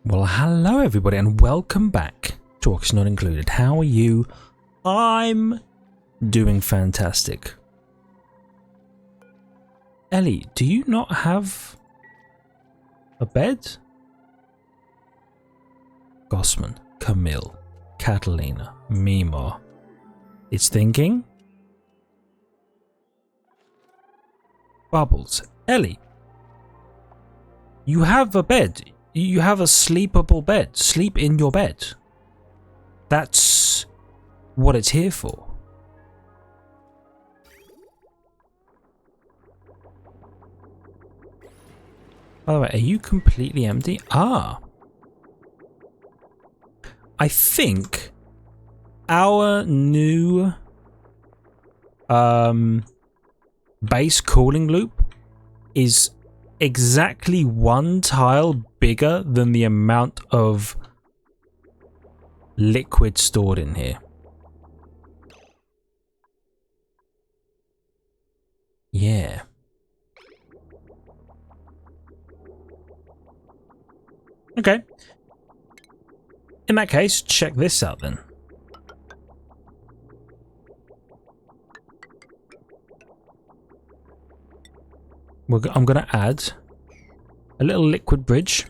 Well, hello everybody and welcome back to Orcs Not Included. How are you? I'm doing fantastic. Ellie, do you not have a bed? Gossman, Camille, Catalina, Mima. It's thinking. Bubbles, Ellie, you have a bed. You have a sleepable bed. Sleep in your bed. That's what it's here for. By the way, are you completely empty? Ah. I think our new base cooling loop is exactly one tile bigger than the amount of liquid stored in here. Yeah. Okay. In that case, check this out then. I'm going to add a little liquid bridge,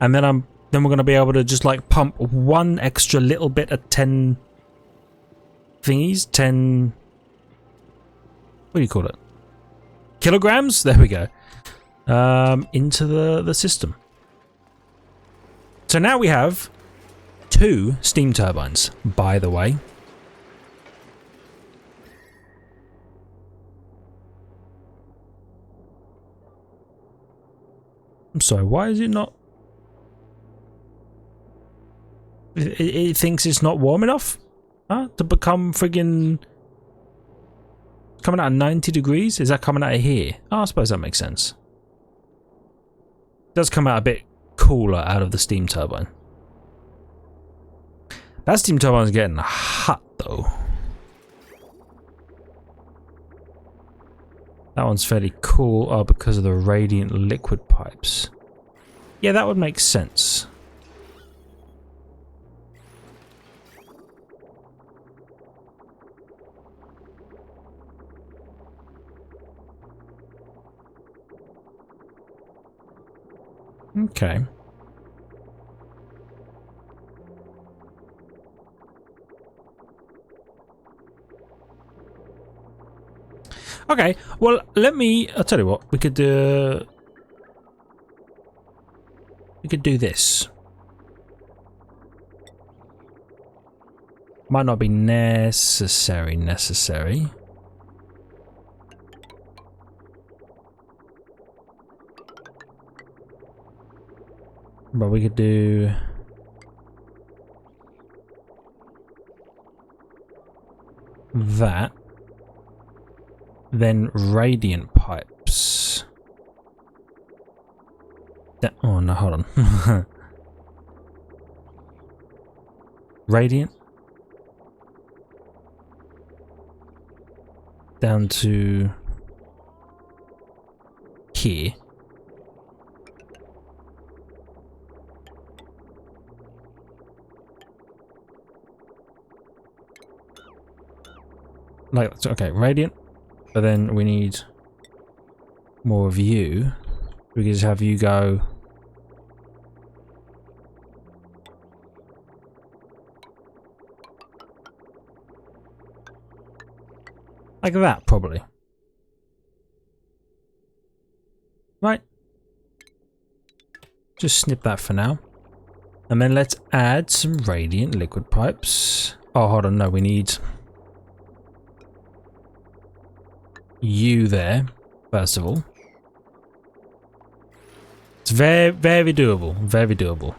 and then we're going to be able to just like pump one extra little bit of 10 thingies, 10, what do you call it? Kilograms? There we go. Into the system. So now we have 2 steam turbines, by the way. I'm sorry, why is it not? It thinks it's not warm enough? Huh? To become friggin' coming out of 90 degrees? Is that coming out of here? Oh, I suppose that makes sense. It does come out a bit cooler out of the steam turbine. That steam turbine's getting hot though. That one's fairly cool. Oh, because of the radiant liquid pipes. Yeah, that would make sense. Okay. Okay, well, I'll tell you what, we could do this. Might not be necessary. But we could do that. Then radiant pipes. Oh no, hold on. Radiant. Down to here. Like, okay, radiant. But then we need more of you. We can just have you go like that, probably. Right. Just snip that for now. And then let's add some radiant liquid pipes. Oh, hold on, no, we need you there, first of all. It's very, very doable. Very doable.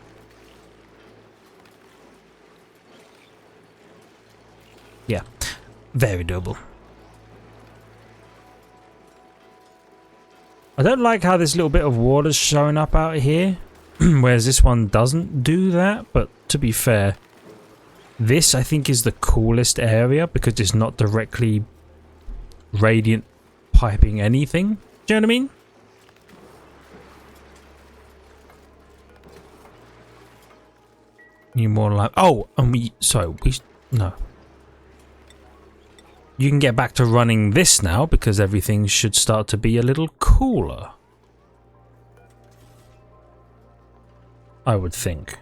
Yeah, very doable. I don't like how this little bit of water's showing up out here, whereas this one doesn't do that, but to be fair, this I think is the coolest area because it's not directly radiant piping anything. Do you know what I mean? Need more lime. Oh, and no. You can get back to running this now because everything should start to be a little cooler. I would think.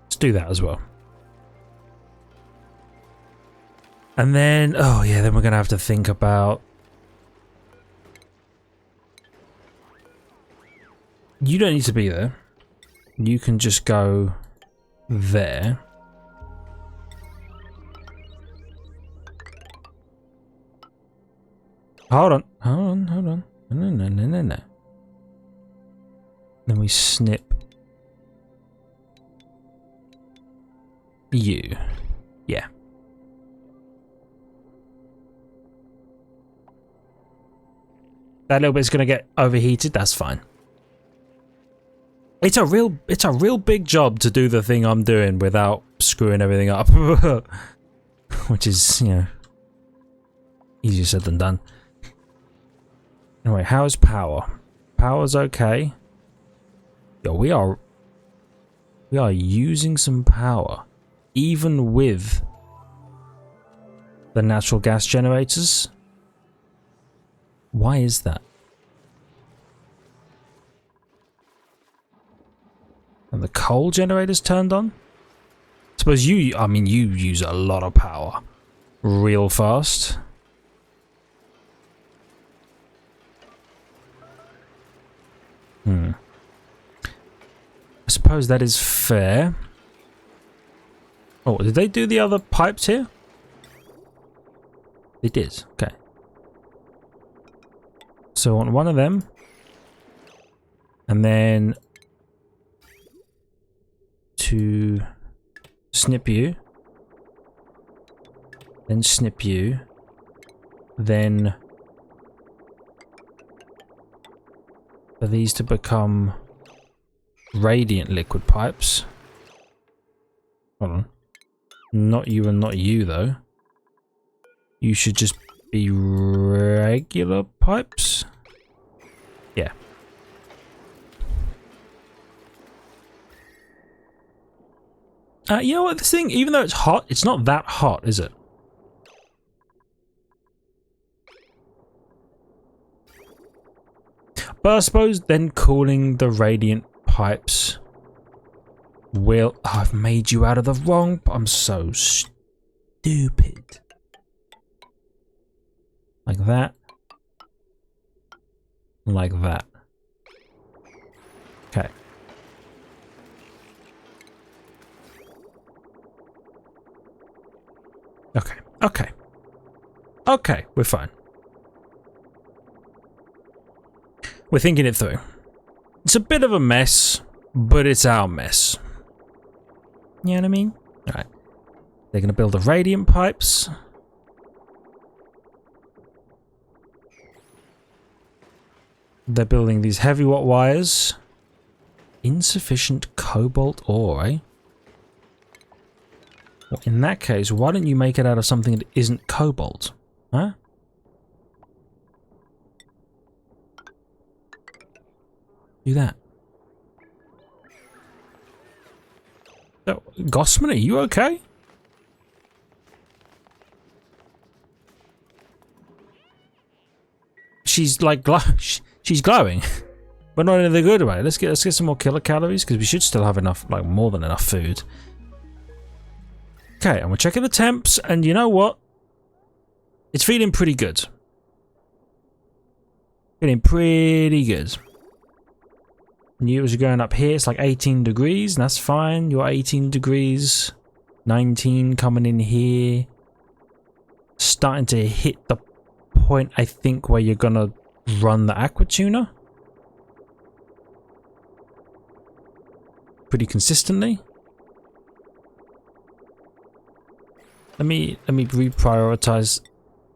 Let's do that as well. And then, oh yeah, then we're going to have to think about... You don't need to be there. You can just go there. Hold on. No. Then we snip you. Yeah. That little bit's gonna get overheated, that's fine. It's a real big job to do the thing I'm doing without screwing everything up. Which is, you know, easier said than done. Anyway, how's power? Power's okay. Yo, we are using some power. Even with the natural gas generators. Why is that? And the coal generator's turned on? Suppose you use a lot of power. Real fast. I suppose that is fair. Oh, did they do the other pipes here? They did, okay. So on one of them. And then to snip you. Then snip you. Then for these to become radiant liquid pipes. Hold on. Not you and not you though. You should just be regular pipes. Yeah. You know what, this thing, even though it's hot, it's not that hot, is it? But I suppose then cooling the radiant pipes will... Oh, I've made you out of the wrong... I'm so stupid. Like that. Like that. Okay. Okay, we're fine. We're thinking it through. It's a bit of a mess, but it's our mess. You know what I mean? Alright. They're going to build the radiant pipes. They're building these heavy watt wires. Insufficient cobalt ore, eh? Well, in that case, why don't you make it out of something that isn't cobalt? Huh? Do that. So, Gossman, are you okay? She's like she's glowing, but not in the good way. Let's get some more kilocalories because we should still have enough, like more than enough food. Okay, and we're checking the temps, and you know what? It's feeling pretty good. Feeling pretty good. And you as you're going up here, it's like 18 degrees, and that's fine. You're 18 degrees. 19 coming in here. Starting to hit the point, I think, where you're gonna run the Aqua Tuner. Pretty consistently. Let me reprioritize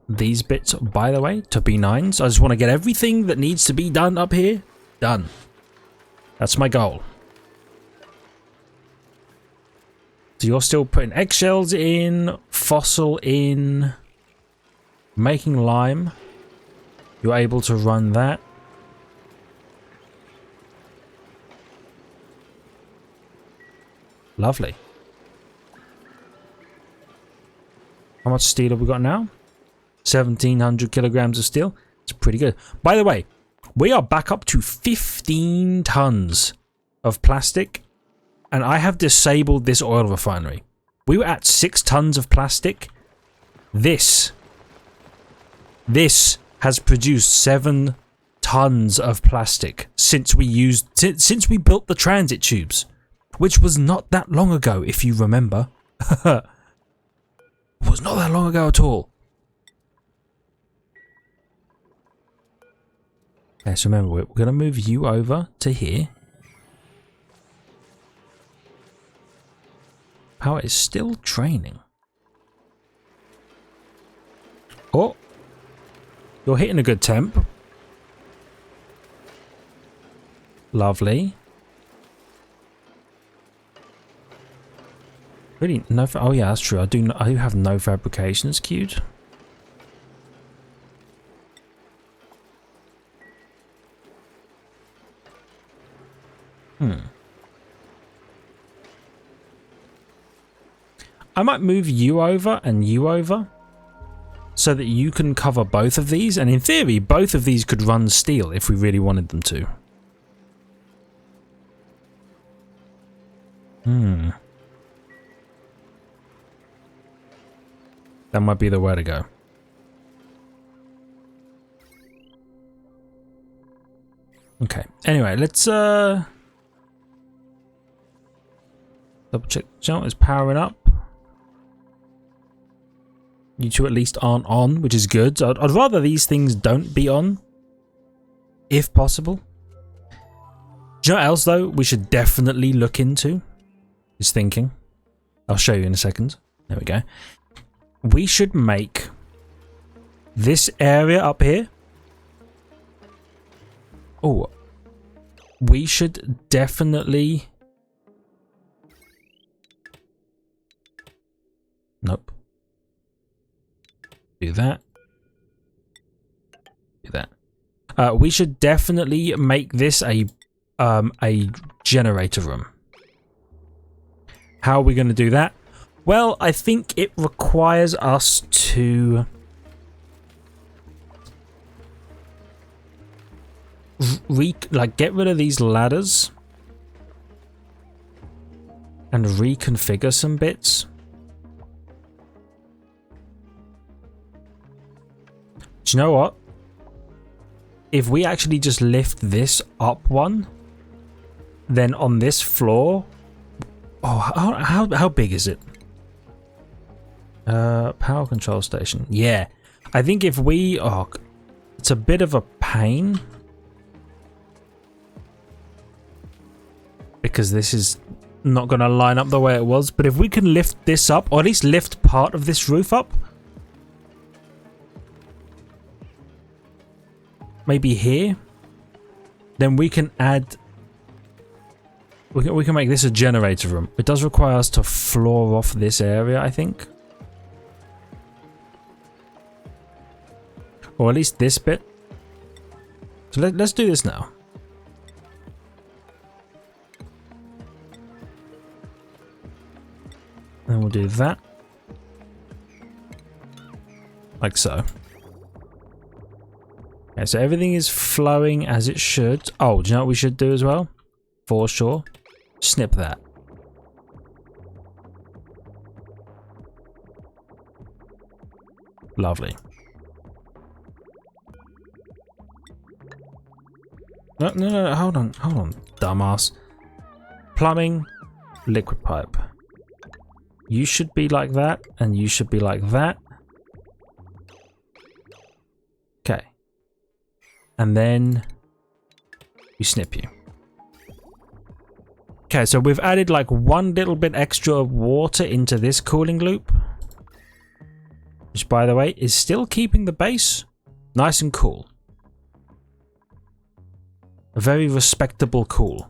these bits, by the way, to B9s. I just want to get everything that needs to be done up here done. That's my goal. So you're still putting eggshells in, fossil in, making lime. You're able to run that. Lovely. How much steel have we got now? 1,700 kilograms of steel. It's pretty good. By the way, we are back up to 15 tons of plastic, and I have disabled this oil refinery. We were at 6 tons of plastic. This has produced 7 tons of plastic since we built the transit tubes, which was not that long ago, if you remember. It was not that long ago at all. Okay, so remember, we're going to move you over to here. Power is still draining. Oh, you're hitting a good temp. Lovely. Really, no. Oh yeah, that's true. I do have no fabrications queued. I might move you over and you over so that you can cover both of these, and in theory both of these could run steel if we really wanted them to. That might be the way to go. Okay, anyway, let's double check. John is powering up. You two at least aren't on, which is good. I'd rather these things don't be on, if possible. Do you know what else, though, we should definitely look into? Is thinking. I'll show you in a second. There we go. We should make this area up here. Oh, we should definitely... Nope. Do that. Do that. We should definitely make this a generator room. How are we going to do that? Well, I think it requires us to get rid of these ladders and reconfigure some bits. Do you know what? If we actually just lift this up one, then on this floor... Oh, how big is it? Power control station. Yeah. I think if we... Oh, it's a bit of a pain. Because this is not going to line up the way it was. But if we can lift this up, or at least lift part of this roof up... Maybe here, then we can add. We can make this a generator room. It does require us to floor off this area, I think, or at least this bit. So let's do this now. And we'll do that, like so. Okay, so everything is flowing as it should. Oh, do you know what we should do as well? For sure. Snip that. Lovely. No, hold on, dumbass. Plumbing, liquid pipe. You should be like that, and you should be like that. Okay. And then we snip you. Okay, so we've added like one little bit extra water into this cooling loop, which, by the way, is still keeping the base nice and cool. A very respectable cool.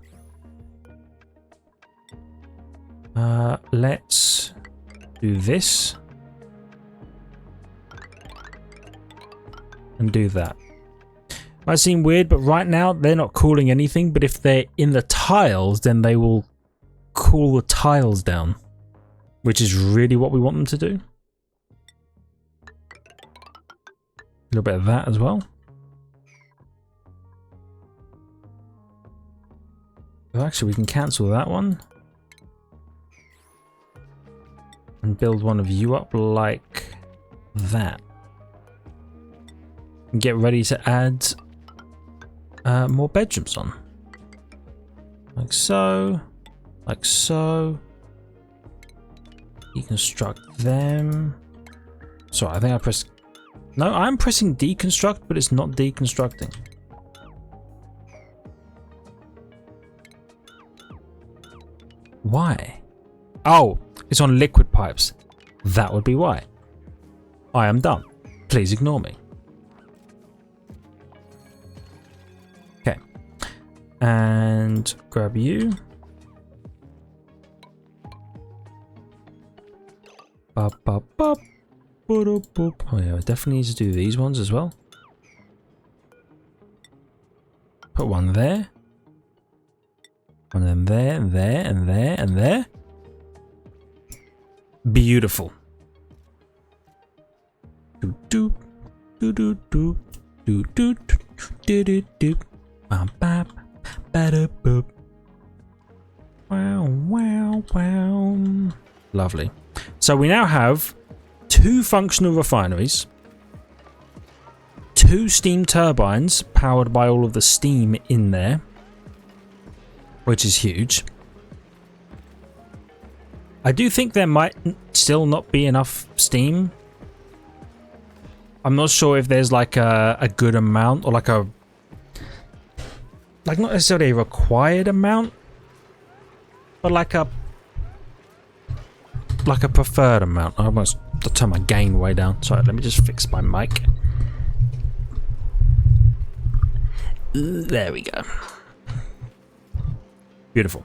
Let's do this and do that. Might seem weird, but right now they're not cooling anything, but if they're in the tiles, then they will cool the tiles down, which is really what we want them to do. A little bit of that as well. Well, actually, we can cancel that one. And build one of you up like that. And get ready to add more bedrooms on. Like so. Like so. Deconstruct them. Sorry, I think I pressed... No, I'm pressing deconstruct, but it's not deconstructing. Why? Oh, it's on liquid pipes. That would be why. I am done. Please ignore me. Okay. And grab you. Bop, bop, bop. Oh yeah, I definitely need to do these ones as well. Put one there. And then there, and there, and there, and there. Beautiful. Do do do do do do do do do do. Bam bam bada boop. Wow wow wow. Lovely. So we now have 2 functional refineries, 2 steam turbines powered by all of the steam in there, which is huge. I do think there might still not be enough steam. I'm not sure if there's like a good amount or like a... Like not necessarily a required amount, but like a preferred amount. I almost turn my gain way down. Sorry, let me just fix my mic. There we go. Beautiful.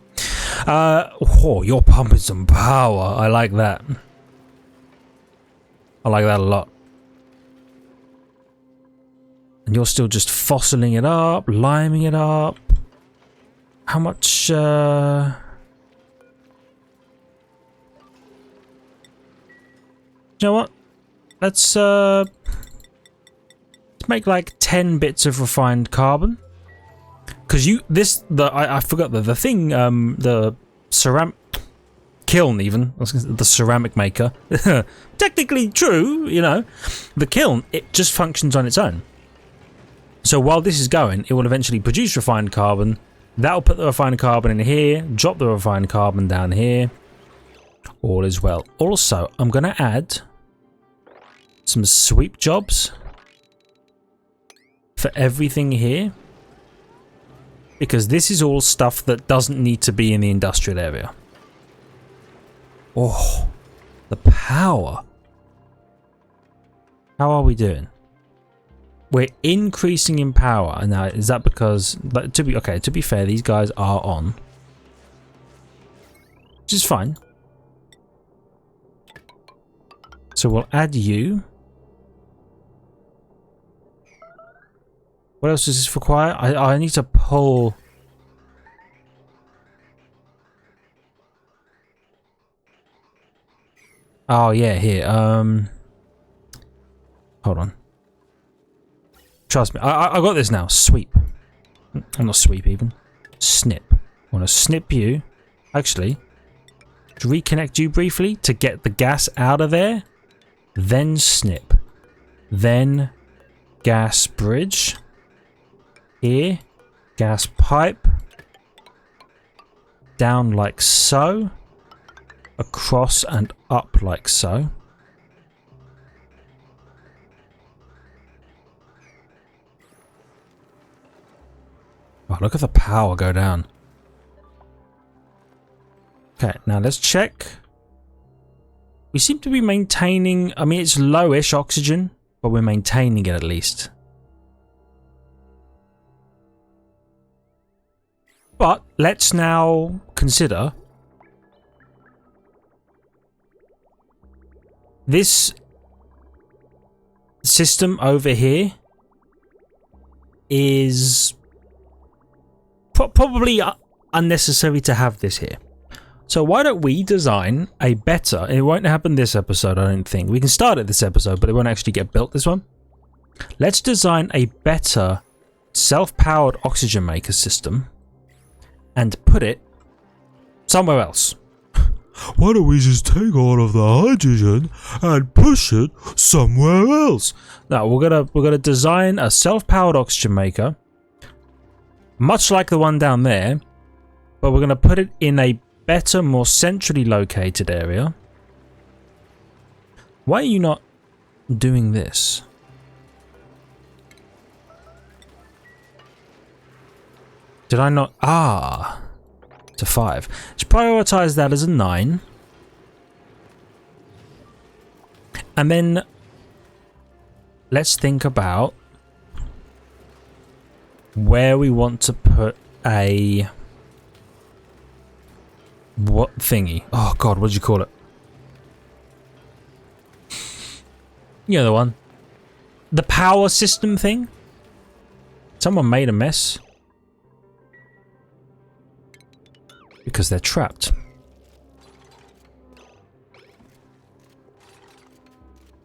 Oh, you're pumping some power. I like that. I like that a lot. And you're still just fossiling it up, liming it up. How much, You know what? Let's make like 10 bits of refined carbon. Because I forgot the thing, the ceramic kiln even, the ceramic maker. Technically true, you know. The kiln, it just functions on its own. So while this is going, it will eventually produce refined carbon. That'll put the refined carbon in here, drop the refined carbon down here. All is well. Also, I'm going to add some sweep jobs for everything here. Because this is all stuff that doesn't need to be in the industrial area. Oh, the power. How are we doing? We're increasing in power. Now, is that because... to be fair, these guys are on. Which is fine. So we'll add you. What else does this require? I need to pull... Oh yeah, here. Hold on. Trust me, I got this now. Sweep. I'm not sweep even. Snip. I want to snip you. Actually, to reconnect you briefly to get the gas out of there. Then snip. Then gas bridge. Here. Gas pipe. Down like so. Across and up like so. Oh, look at the power go down. Okay, now let's check. We seem to be maintaining... I mean, it's lowish oxygen, but we're maintaining it at least. But let's now consider... this system over here is... probably unnecessary to have this here. So why don't we design a better, it won't happen this episode, I don't think. We can start it this episode, but it won't actually get built this one. Let's design a better self-powered oxygen maker system and put it somewhere else. Why don't we just take all of the hydrogen and push it somewhere else? Now we're gonna design a self-powered oxygen maker, much like the one down there, but we're gonna put it in a better, more centrally located area. Why are you not doing this? Did I not? Ah, it's a 5. Let's prioritize that as a 9. And then let's think about where we want to put a what thingy. Oh god, what did you call it? You know the one. The power system thing. Someone made a mess. Because they're trapped.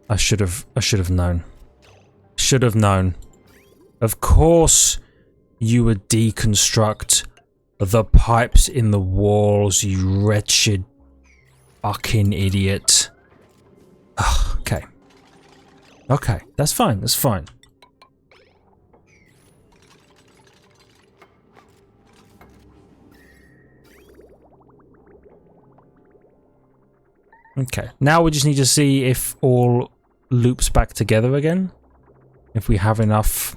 I should have known. Should have known. Of course you would deconstruct the pipes in the walls, you wretched fucking idiot. Ugh, okay. Okay, that's fine, that's fine. Okay, now we just need to see if all loops back together again. If we have enough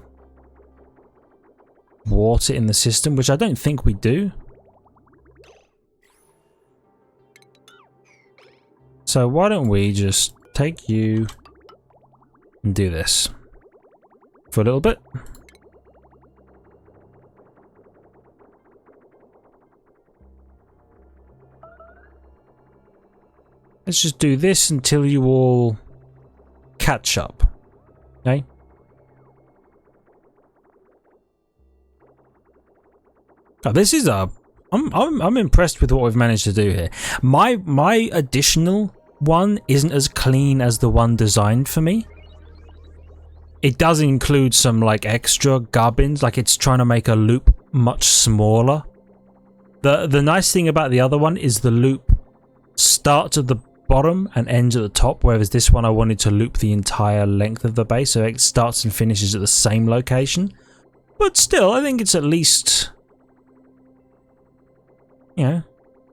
water in the system, which I don't think we do. So why don't we just take you and do this for a little bit. Let's just do this until you all catch up. Okay? Oh, this is a I'm impressed with what we've managed to do here. My additional one isn't as clean as the one designed for me. It does include some like extra gubbins, like it's trying to make a loop much smaller. The nice thing about the other one is the loop starts at the bottom and ends at the top, whereas this one I wanted to loop the entire length of the base, so it starts and finishes at the same location. But still, I think it's at least, you know,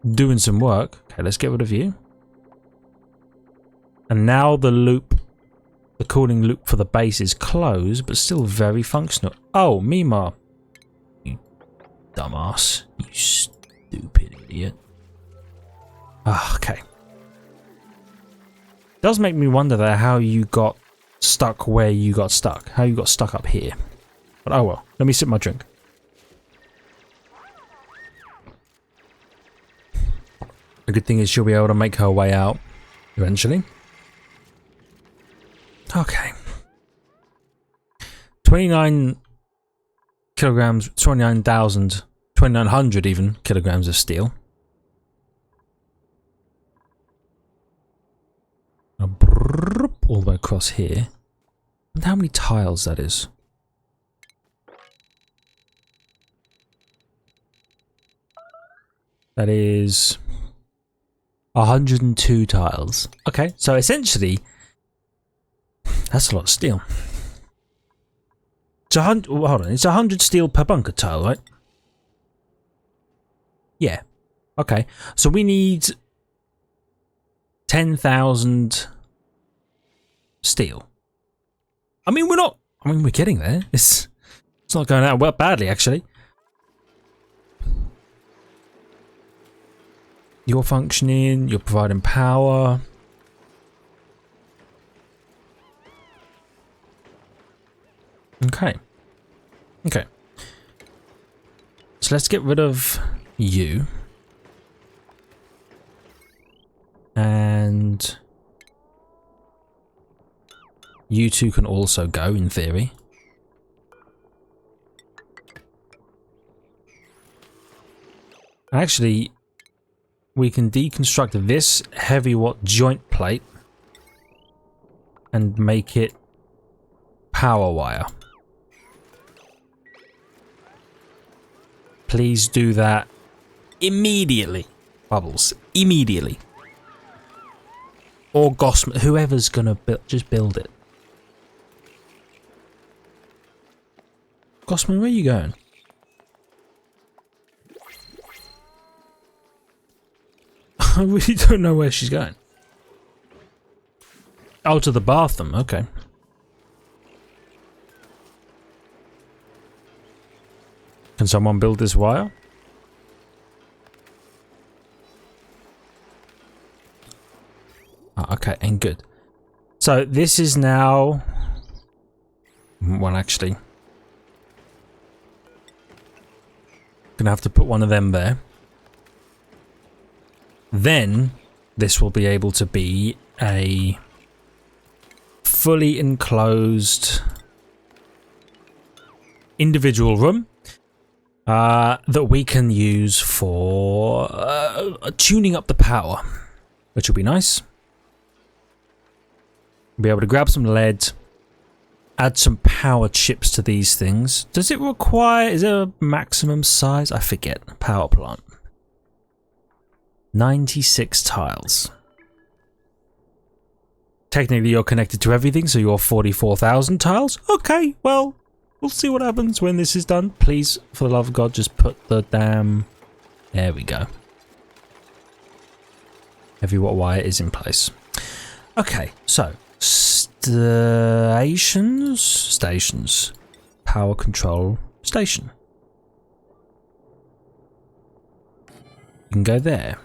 doing some work. Okay, let's get rid of you. And now the loop, the cooling loop for the base is closed, but still very functional. Oh, Mima. You dumbass. You stupid idiot. Ah, okay. Does make me wonder though how you got stuck where you got stuck. How you got stuck up here. But oh well, let me sip my drink. The good thing is she'll be able to make her way out eventually. Okay. 29 kilograms, 29,000, 2,900 even kilograms of steel. All the way across here. And how many tiles that is? That is 102 tiles. Okay, so essentially, that's a lot of steel. It's 100. Hold on, it's 100 steel per bunker tile, right? Yeah. Okay, so we need 10,000 steel. I mean, we're getting there. It's not going out well badly, actually. You're functioning, you're providing power. Okay. Okay. So let's get rid of you. And you two can also go, in theory. Actually, we can deconstruct this heavy watt joint plate and make it power wire. Please do that immediately, Bubbles. Immediately. Or Gossman, whoever's gonna just build it. Gossman, where are you going? I really don't know where she's going. Oh, to the bathroom, okay. Can someone build this wire? Oh, okay, and good. So this is now... Well, actually... Gonna have to put one of them there. Then this will be able to be a fully enclosed individual room that we can use for tuning up the power, which will be nice. Be able to grab some lead, add some power chips to these things. Does it require, is there a maximum size? I forget. Power plant. 96 tiles. Technically you're connected to everything, so you're 44,000 tiles. Okay, well, we'll see what happens when this is done. Please, for the love of God, just put the damn... There we go. Heavy watt wire is in place. Okay, so... Stations. Power control station. You can go there.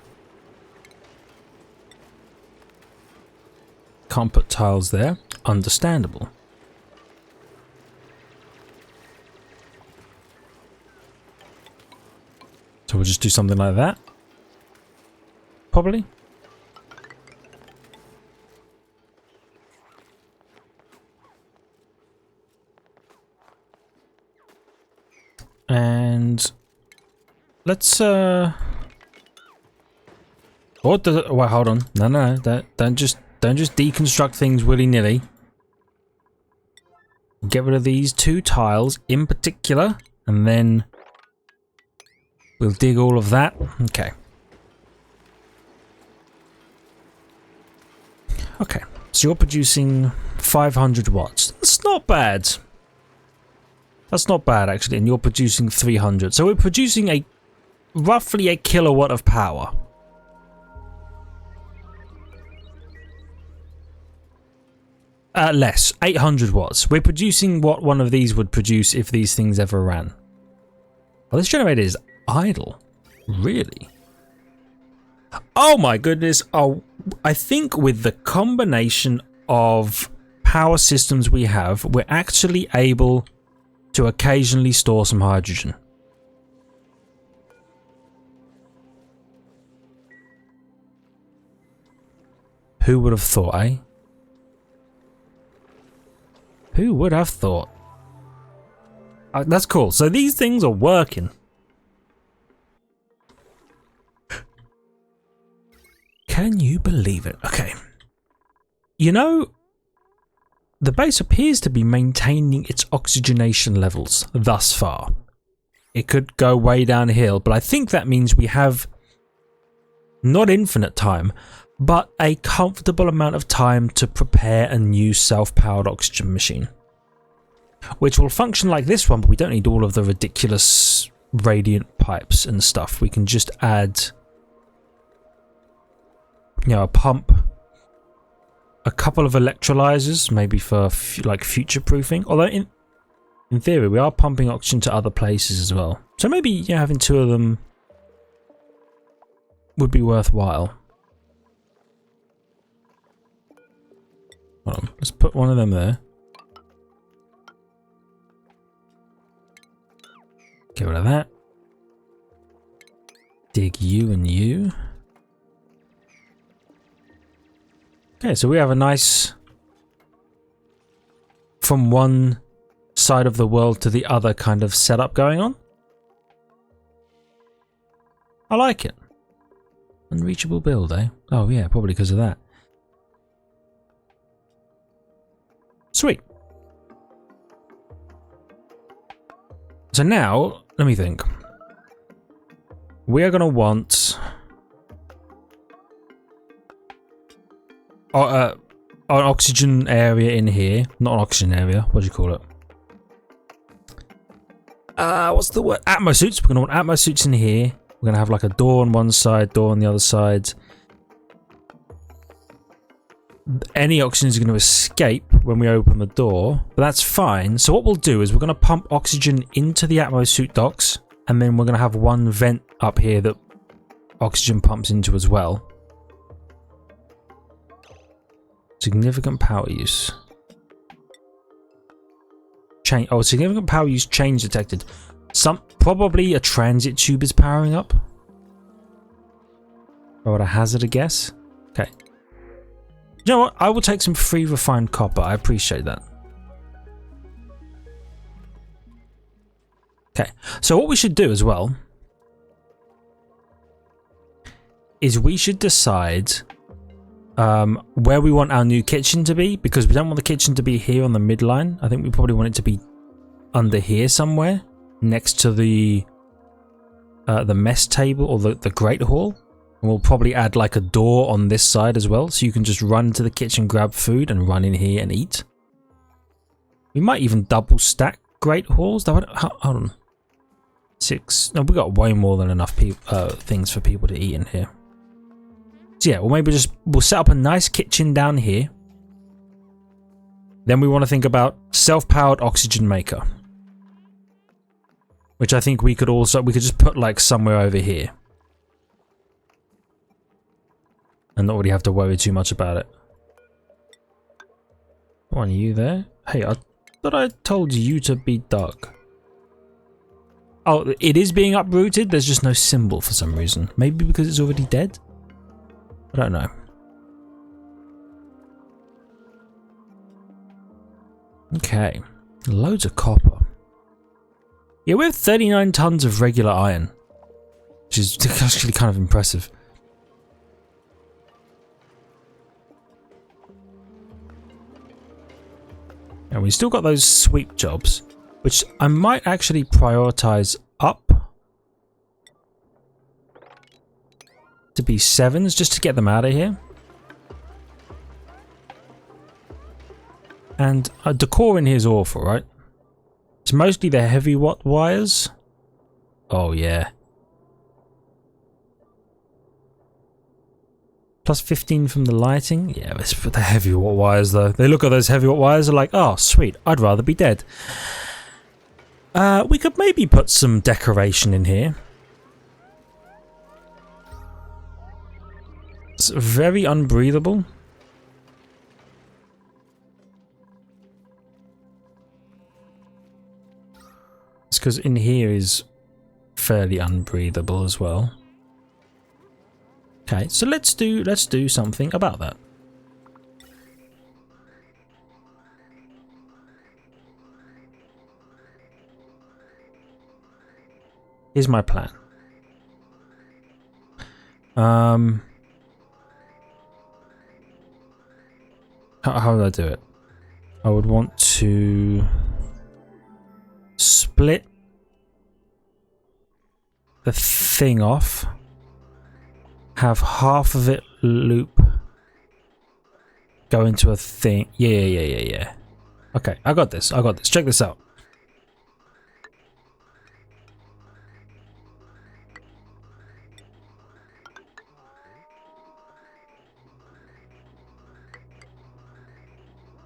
Can't put tiles there. Understandable. So we'll just do something like that. Probably. And let's what does it, well, hold on. No, don't just deconstruct things willy-nilly. Get rid of these two tiles in particular, and then we'll dig all of that. Okay. Okay. So you're producing 500 watts. That's not bad. That's not bad, actually, and you're producing 300. So we're producing roughly a kilowatt of power. Less. 800 watts. We're producing what one of these would produce if these things ever ran. Well, this generator is idle. Really? Oh my goodness. Oh, I think with the combination of power systems we have, we're actually able to occasionally store some hydrogen. Who would have thought, eh? Who would have thought? That's cool. So these things are working. Can you believe it? Okay. You know, the base appears to be maintaining its oxygenation levels thus far. It could go way downhill, but I think that means we have not infinite time, but a comfortable amount of time to prepare a new self-powered oxygen machine. Which will function like this one, but we don't need all of the ridiculous radiant pipes and stuff. We can just add, you know, a pump, a couple of electrolyzers, maybe for like future proofing. Although in theory, we are pumping oxygen to other places as well. So maybe, you know, having two of them would be worthwhile. Hold on, let's put one of them there. Get rid of that. Dig you and you. Okay, so we have a nice, from one side of the world to the other kind of setup going on. I like it. Unreachable build, eh? Oh yeah, probably because of that. Sweet. So now, let me think. We are going to want an oxygen area in here. Not an oxygen area. What do you call it? What's the word? Atmo suits. We're going to want atmo suits in here. We're going to have like a door on one side, door on the other side. Any oxygen is going to escape when we open the door, but that's fine. So what we'll do is we're going to pump oxygen into the atmo suit docks, and then we're going to have one vent up here that oxygen pumps into as well. Significant power use. Significant power use change detected. Probably a transit tube is powering up. Or would I hazard a guess? Okay. You know what? I will take some free refined copper. I appreciate that. Okay. So what we should do as well is we should decide where we want our new kitchen to be, because we don't want the kitchen to be here on the midline. I think we probably want it to be under here somewhere, next to the mess table or the great hall. And we'll probably add like a door on this side as well, so you can just run to the kitchen, grab food, and run in here and eat. We might even double stack great halls. Hold on. 6. No, we got way more than enough things for people to eat in here. So yeah, we'll set up a nice kitchen down here. Then we want to think about self-powered oxygen maker, which I think we could just put like somewhere over here. And not really have to worry too much about it. One, are you there? Hey, I thought I told you to be dark. Oh, it is being uprooted? There's just no symbol for some reason. Maybe because it's already dead? I don't know. Okay. Loads of copper. Yeah, we have 39 tons of regular iron, which is actually kind of impressive. And we still got those sweep jobs, which I might actually prioritize up to be 7s just to get them out of here. And decor in here is awful, right? It's mostly the heavy watt wires. Oh yeah. Plus 15 from the lighting. Yeah, let's put the heavy watt wires though. They look at those heavy watt wires and are like, oh sweet, I'd rather be dead. We could maybe put some decoration in here. It's very unbreathable. It's because in here is fairly unbreathable as well. Okay, so let's do something about that. Here's my plan. How do I do it? I would want to split the thing off. Have half of it loop go into a thing. Yeah. Okay, I got this. Check this out.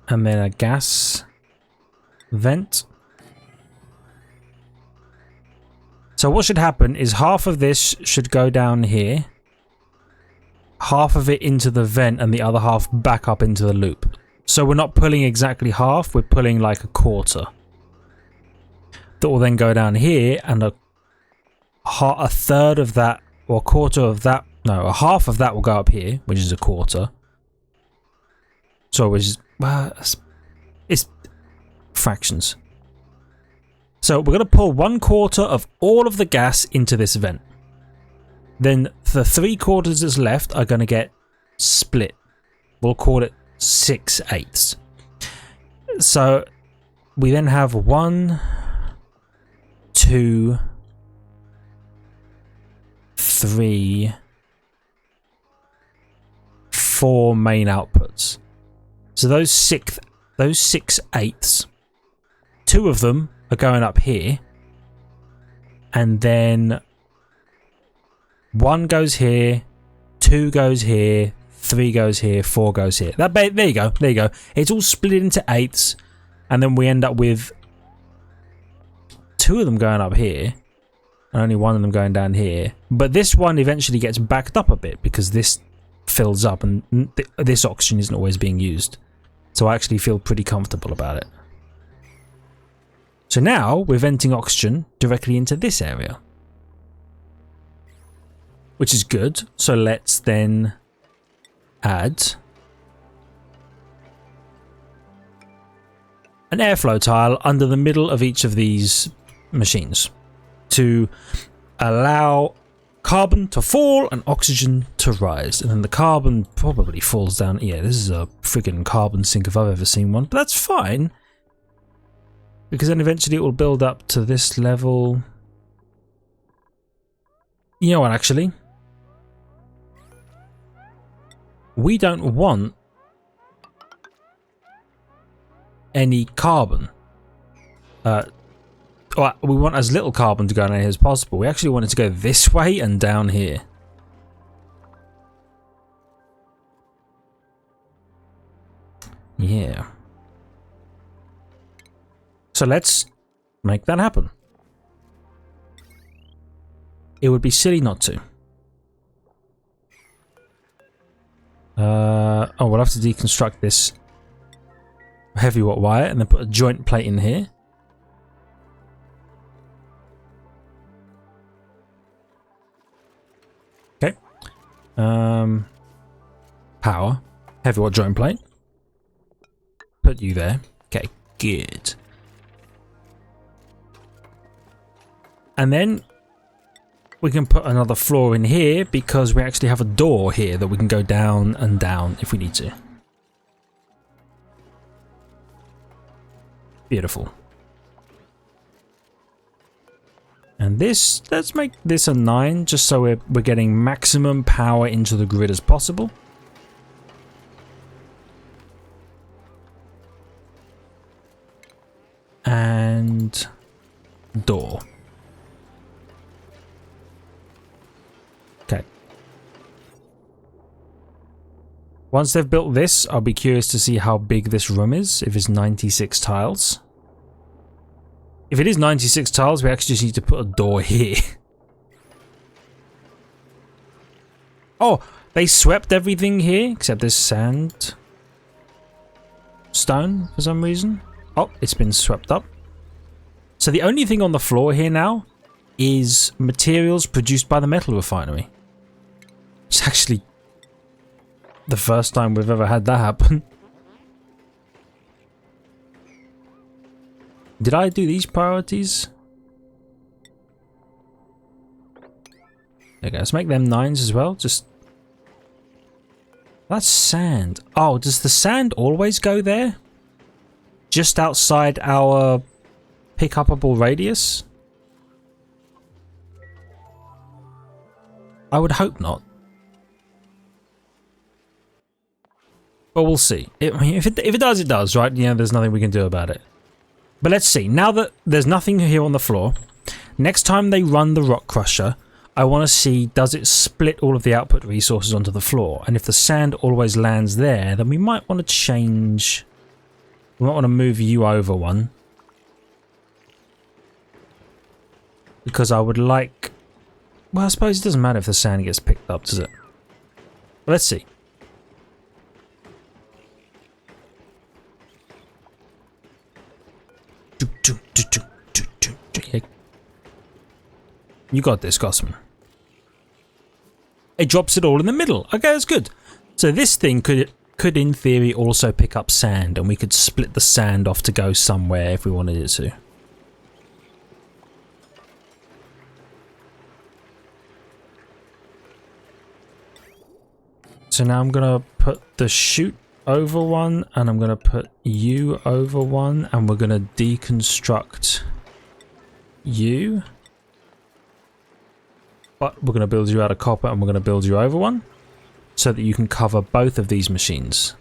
And then a gas vent. So what should happen is half of this should go down here. Half of it into the vent and the other half back up into the loop. So we're not pulling exactly half, we're pulling like a quarter. That will then go down here, and a third of that, or a quarter of that, no, a half of that will go up here, which is a quarter. So which is, it's fractions. So we're going to pull 1/4 of all of the gas into this vent. then the 3/4 that's left are going to get split. We'll call it 6/8. So we then have 1, 2, 3, 4 main outputs. So those 6/8, 2 of them are going up here, and then 1 goes here, 2 goes here, 3 goes here, 4 goes here. There you go. There you go. It's all split into 8ths, and then we end up with 2 of them going up here, and only 1 of them going down here. But this one eventually gets backed up a bit because this fills up, and this oxygen isn't always being used. So I actually feel pretty comfortable about it. So now we're venting oxygen directly into this area, which is good. So let's then add an airflow tile under the middle of each of these machines to allow carbon to fall and oxygen to rise. And then the carbon probably falls down. Yeah, this is a friggin' carbon sink if I've ever seen one, but that's fine, because then eventually it will build up to this level. You know what, actually? We don't want any carbon. We want as little carbon to go down here as possible. We actually want it to go this way and down here. Yeah. So let's make that happen. It would be silly not to. Oh, we'll have to deconstruct this heavy watt wire and then put a joint plate in here. Okay. Power. Heavy watt joint plate. Put you there. Okay, good. And then we can put another floor in here because we actually have a door here that we can go down and down if we need to. Beautiful. And this, let's make this a 9 just so we're getting maximum power into the grid as possible. And door. Okay. Once they've built this, I'll be curious to see how big this room is, if it's 96 tiles. If it is 96 tiles, we actually just need to put a door here. Oh, they swept everything here, except this sand stone for some reason. Oh, it's been swept up. So the only thing on the floor here now is materials produced by the metal refinery. It's actually the first time we've ever had that happen. Did I do these priorities? Okay, let's make them 9s as well. Just... That's sand. Oh, does the sand always go there? Just outside our pick-upable radius? I would hope not. But we'll see. I mean, if it does, it does, right? Yeah, there's nothing we can do about it. But let's see. Now that there's nothing here on the floor, next time they run the rock crusher, I want to see, does it split all of the output resources onto the floor? And if the sand always lands there, then we might want to change... We might want to move you over one. Because I would like... Well, I suppose it doesn't matter if the sand gets picked up, does it? But let's see. You got this, Gossman. It drops it all in the middle. Okay, that's good. So this thing could in theory also pick up sand, and we could split the sand off to go somewhere if we wanted it to. So now I'm gonna put the chute over one, and I'm gonna put you over one, and we're gonna deconstruct you. But we're gonna build you out of copper, and we're gonna build you over one, so that you can cover both of these machines.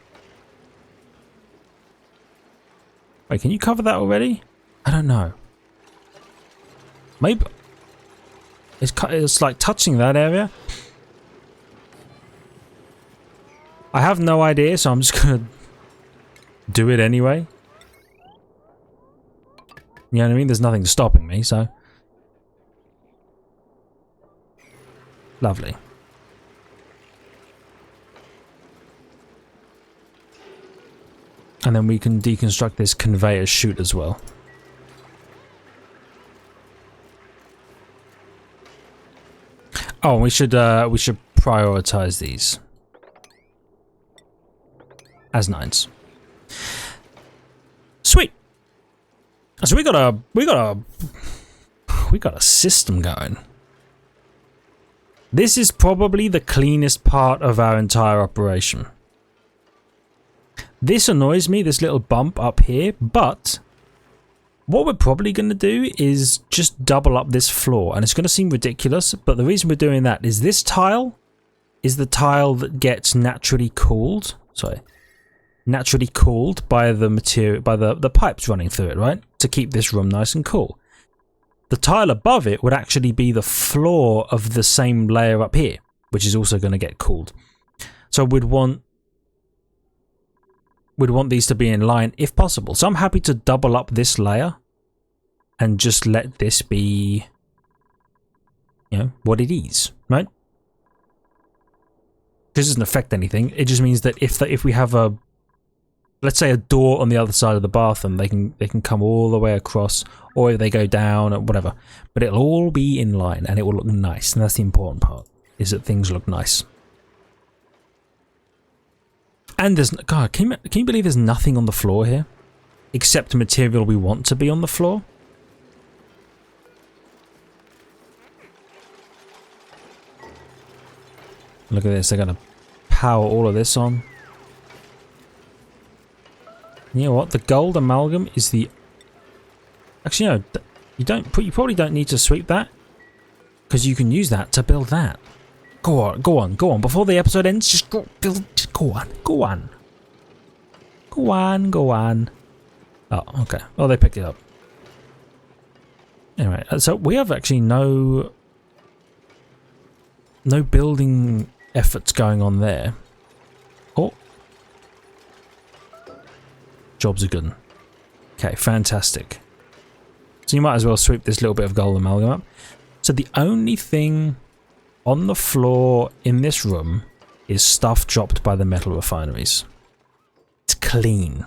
Wait, can you cover that already? I don't know. Maybe it's like touching that area. I have no idea, so I'm just gonna do it anyway. You know what I mean? There's nothing stopping me, so. Lovely. And then we can deconstruct this conveyor chute as well. Oh, we should prioritize these as 9s. Sweet. So we got a system going. This is probably the cleanest part of our entire operation. This annoys me, this little bump up here, but what we're probably going to do is just double up this floor, and it's going to seem ridiculous, but the reason we're doing that is this tile is the tile that gets naturally cooled. Sorry. Naturally cooled by the material, by the pipes running through it, right? To keep this room nice and cool. The tile above it would actually be the floor of the same layer up here, which is also going to get cooled. So we'd want these to be in line if possible. So I'm happy to double up this layer and just let this be, you know, what it is, right? This doesn't affect anything. It just means that if we have a, let's say, a door on the other side of the bathroom, they can come all the way across, or if they go down or whatever, but it'll all be in line and it will look nice. And that's the important part, is that things look nice. And there's, God, can you believe there's nothing on the floor here except material we want to be on the floor? Look at this, they're gonna power all of this on. You know what? The gold amalgam is the. Actually, no. You probably don't need to sweep that, because you can use that to build that. Go on, go on, go on. Before the episode ends, just go build. Just go on, go on, go on, go on. Oh, okay. Oh, they picked it up. Anyway, so we have actually no building efforts going on there. Oh. Jobs are good. Okay, fantastic. So you might as well sweep this little bit of gold amalgam up. So the only thing on the floor in this room is stuff dropped by the metal refineries. It's clean.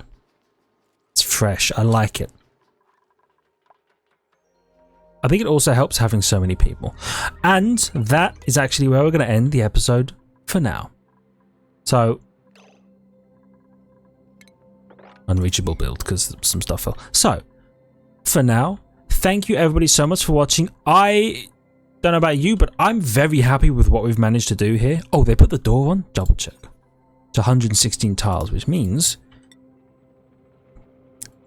It's fresh. I like it. I think it also helps having so many people. And that is actually where we're going to end the episode for now. So, unreachable build because some stuff fell. So, for now, thank you everybody so much for watching. I don't know about you, but I'm very happy with what we've managed to do here. Oh, they put the door on? Double check. It's 116 tiles, which means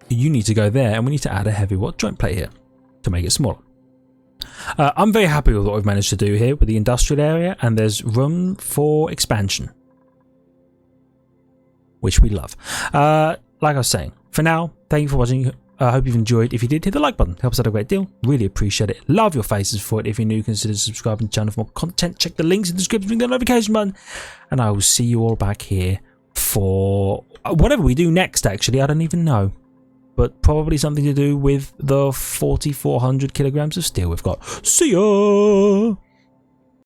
you need to go there and we need to add a heavy watt joint plate here to make it smaller. I'm very happy with what we've managed to do here with the industrial area, and there's room for expansion, which we love. Like I was saying, for now, thank you for watching. I hope you've enjoyed. If you did, hit the like button. Helps out a great deal. Really appreciate it. Love your faces for it. If you're new, consider subscribing to the channel for more content. Check the links in the description, ring the notification button, and I will see you all back here for whatever we do next, actually. I don't even know. But probably something to do with the 4,400 kilograms of steel we've got. See ya!